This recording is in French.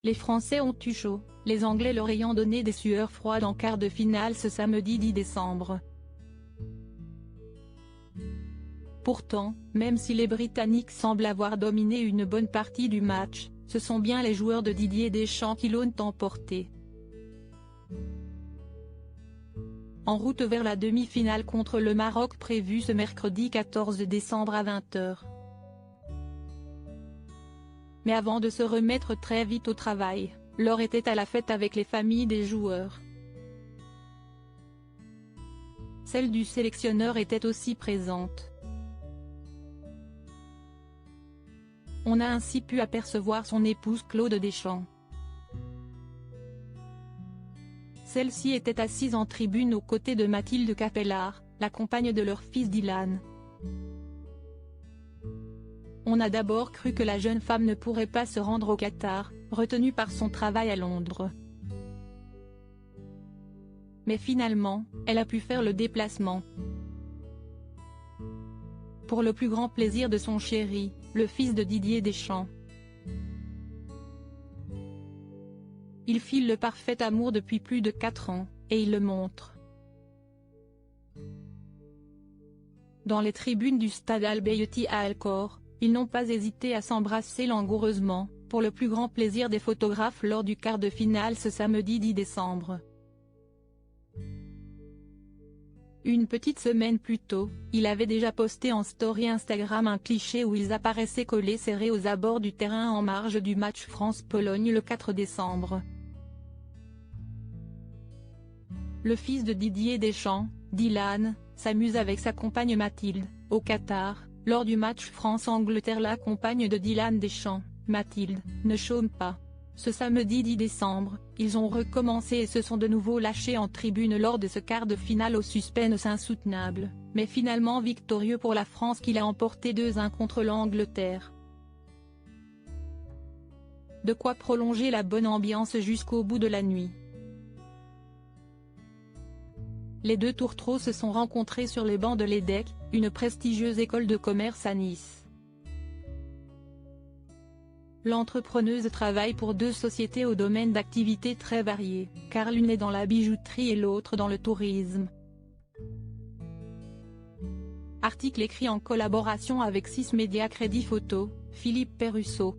Les Français ont eu chaud, les Anglais leur ayant donné des sueurs froides en quart de finale ce samedi 10 décembre. Pourtant, même si les Britanniques semblent avoir dominé une bonne partie du match, ce sont bien les joueurs de Didier Deschamps qui l'ont emporté. En route vers la demi-finale contre le Maroc prévue ce mercredi 14 décembre à 20 h. Mais avant de se remettre très vite au travail, Laure était à la fête avec les familles des joueurs. Celle du sélectionneur était aussi présente. On a ainsi pu apercevoir son épouse Claude Deschamps. Celle-ci était assise en tribune aux côtés de Mathilde Capellard, la compagne de leur fils Dylan. On a d'abord cru que la jeune femme ne pourrait pas se rendre au Qatar, retenue par son travail à Londres. Mais finalement, elle a pu faire le déplacement. Pour le plus grand plaisir de son chéri, le fils de Didier Deschamps. Il file le parfait amour depuis plus de 4 ans, et il le montre. Dans les tribunes du stade Al-Bayati à Al-Khor, ils n'ont pas hésité à s'embrasser langoureusement, pour le plus grand plaisir des photographes lors du quart de finale ce samedi 10 décembre. Une petite semaine plus tôt, il avait déjà posté en story Instagram un cliché où ils apparaissaient collés serrés aux abords du terrain en marge du match France-Pologne le 4 décembre. Le fils de Didier Deschamps, Dylan, s'amuse avec sa compagne Mathilde, au Qatar, lors du match France-Angleterre. La compagne de Dylan Deschamps, Mathilde, ne chôme pas. Ce samedi 10 décembre, ils ont recommencé et se sont de nouveau lâchés en tribune lors de ce quart de finale au suspense insoutenable, mais finalement victorieux pour la France qui l'a emporté 2-1 contre l'Angleterre. De quoi prolonger la bonne ambiance jusqu'au bout de la nuit. Les deux tourtereaux se sont rencontrés sur les bancs de l'EDEC, une prestigieuse école de commerce à Nice. L'entrepreneuse travaille pour 2 sociétés au domaine d'activités très variées, car l'une est dans la bijouterie et l'autre dans le tourisme. Article écrit en collaboration avec 6 médias Crédit Photo, Philippe Perrusso.